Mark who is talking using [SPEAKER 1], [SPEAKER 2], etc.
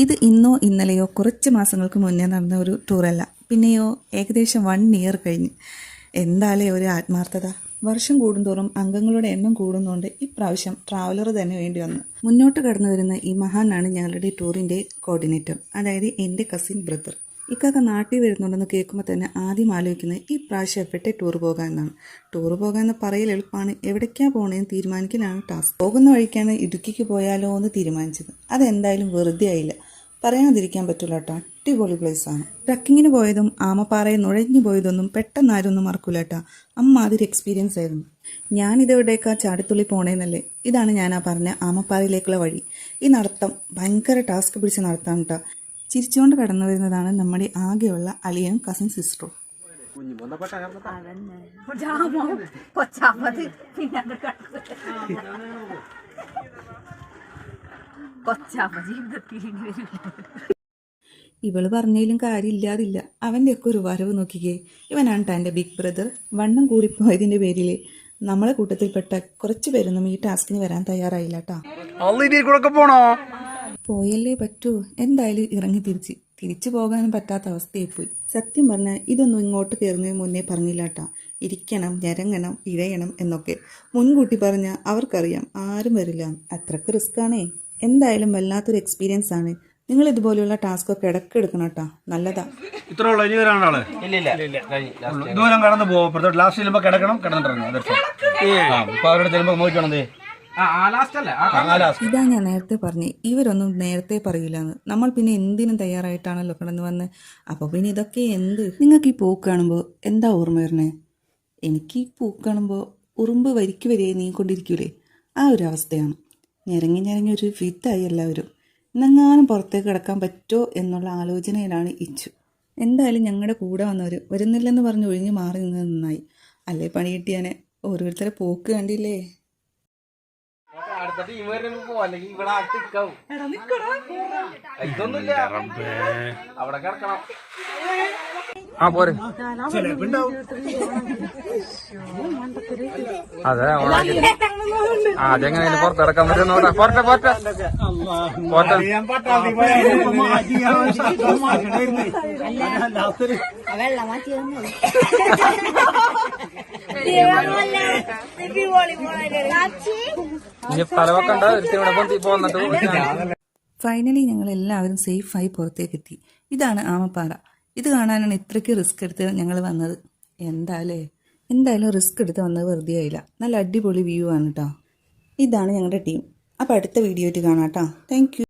[SPEAKER 1] ഇത് ഇന്നോ ഇന്നലെയോ കുറച്ച് മാസങ്ങൾക്ക് മുന്നേ നടന്ന ഒരു ടൂറല്ല, പിന്നെയോ ഏകദേശം 1 ഇയർ കഴിഞ്ഞ്. എന്തായാലും ഒരു ആത്മാർത്ഥത. വർഷം കൂടുന്തോറും അംഗങ്ങളുടെ എണ്ണം കൂടുന്നതുകൊണ്ട് ഇപ്രാവശ്യം ട്രാവലർ തന്നെ വേണ്ടി വന്നു. മുന്നോട്ട് കടന്നു വരുന്ന ഈ മഹാനാണ് ഞങ്ങളുടെ ടൂറിൻ്റെ കോർഡിനേറ്റർ, അതായത് എൻ്റെ കസിൻ ബ്രദർ. ഇക്കാക്ക നാട്ടിൽ വരുന്നുണ്ടെന്ന് കേൾക്കുമ്പോൾ തന്നെ ആദ്യം ആലോചിക്കുന്നത് ഈ പ്രാവശ്യം എവിടെ ടൂർ പോകാൻ എന്നാണ്. ടൂർ പോകാമെന്ന് പറയൽ എളുപ്പമാണ്, എവിടേക്കാണ് പോകണമെന്ന് തീരുമാനിക്കലാണ് ടാസ്ക്. പോകുന്ന വഴിക്കാണ് ഇടുക്കിക്ക് പോയാലോ എന്ന് തീരുമാനിച്ചത്. അതെന്തായാലും വെറുതെ ആയില്ല, പറയാതിരിക്കാൻ പറ്റില്ല കേട്ടോ. അടിപൊളി പ്ലേസാണ്. ട്രക്കിങ്ങിന് പോയതും ആമപ്പാറയിൽ നുഴഞ്ഞു പോയതൊന്നും പെട്ടെന്നാരും ഒന്നും മറക്കൂല കേട്ടോ. അമ്മാതിരി എക്സ്പീരിയൻസ് ആയിരുന്നു. ഞാനിതെവിടേക്കാ ചാടിത്തുള്ളി പോണേന്നല്ലേ. ഇതാണ് ഞാനാ പറഞ്ഞ ആമപ്പാറയിലേക്കുള്ള വഴി. ഈ നടത്തം ഭയങ്കര ടാസ്ക് പിടിച്ച നടത്താം കേട്ടോ. ചിരിച്ചുകൊണ്ട് കടന്നു വരുന്നതാണ് നമ്മുടെ ആകെയുള്ള അളിയനും കസിൻ സിസ്റ്ററും. ഇവള് പറഞ്ഞതിലും കാര്യമില്ലാതില്ല. അവൻ്റെയൊക്കെ ഒരു വരവ് നോക്കിക്കേ. ഇവനാണ് എൻ്റെ ബിഗ് ബ്രദർ. വണ്ണം കൂടിപ്പോയതിൻ്റെ പേരിൽ നമ്മളെ കൂട്ടത്തിൽപ്പെട്ട കുറച്ച് പേരൊന്നും ഈ ടാസ്കിന് വരാൻ തയ്യാറായില്ല കേട്ടോ. പോയല്ലേ പറ്റൂ. എന്തായാലും ഇറങ്ങി തിരിച്ചു പോകാനും പറ്റാത്ത അവസ്ഥയായിപ്പോയി. സത്യം പറഞ്ഞാൽ ഇതൊന്നും ഇങ്ങോട്ട് കയറുന്നതിന് മുന്നേ പറഞ്ഞില്ല കേട്ടോ. ഇരിക്കണം, ഞരങ്ങണം, ഇഴയണം എന്നൊക്കെ മുൻകൂട്ടി പറഞ്ഞാൽ അവർക്കറിയാം ആരും വരില്ല. അത്രക്ക് റിസ്ക് ആണേ. എന്തായാലും വല്ലാത്തൊരു എക്സ്പീരിയൻസ് ആണ്. നിങ്ങൾ ഇതുപോലെയുള്ള ടാസ്ക് ഒക്കെ ഇടയ്ക്ക് എടുക്കണം കേട്ടോ, നല്ലതാ. ഇതാ ഞാൻ നേരത്തെ പറഞ്ഞേ, ഇവരൊന്നും നേരത്തെ പറയില്ലാന്ന്. നമ്മൾ പിന്നെ എന്തിനും തയ്യാറായിട്ടാണല്ലോ കിടന്ന് വന്ന്. അപ്പോൾ പിന്നെ ഇതൊക്കെ എന്ത്. നിങ്ങൾക്ക് ഈ പൂക്ക് കാണുമ്പോൾ എന്താ ഓർമ്മ വരണേ? എനിക്ക് ഈ പൂക്ക് കാണുമ്പോൾ ഉറുമ്പ് വരിക്ക് വരിയായി നീങ്ങിക്കൊണ്ടിരിക്കൂലേ, ആ ഒരു അവസ്ഥയാണ്. ഞെരങ്ങി ഒരു ഫിറ്റായി എല്ലാവരും. ഇന്നെങ്ങാനും പുറത്തേക്ക് കിടക്കാൻ പറ്റുമോ എന്നുള്ള ആലോചനയിലാണ് ഇച്ചു. എന്തായാലും ഞങ്ങളുടെ കൂടെ വന്നവർ വരുന്നില്ലെന്ന് പറഞ്ഞ് ഒഴിഞ്ഞ് മാറി നിന്ന് നന്നായി. അല്ലേ പണി കിട്ടിയാനെ. ഓരോരുത്തരെ പോക്ക് കണ്ടില്ലേ.
[SPEAKER 2] അവിടെ കിടക്കണം. അതെ അതെങ്ങനെ പുറത്തിറക്കാൻ പറ്റുന്ന പോട്ടെ.
[SPEAKER 1] ഫൈനലി ഞങ്ങൾ എല്ലാവരും സേഫായി പുറത്തേക്ക് എത്തി. ഇതാണ് ആമപ്പാറ. ഇത് കാണാനാണ് ഇത്രയ്ക്ക് റിസ്ക് എടുത്ത് ഞങ്ങൾ വന്നത്. എന്തായാലും റിസ്ക് എടുത്ത് വന്നത് വെറുതെ ആയില്ല. നല്ല അടിപൊളി വ്യൂ ആണ് കേട്ടോ. ഇതാണ് ഞങ്ങളുടെ ടീം. അപ്പോൾ അടുത്ത വീഡിയോ ആയിട്ട് കാണാം കേട്ടോ. Thank you.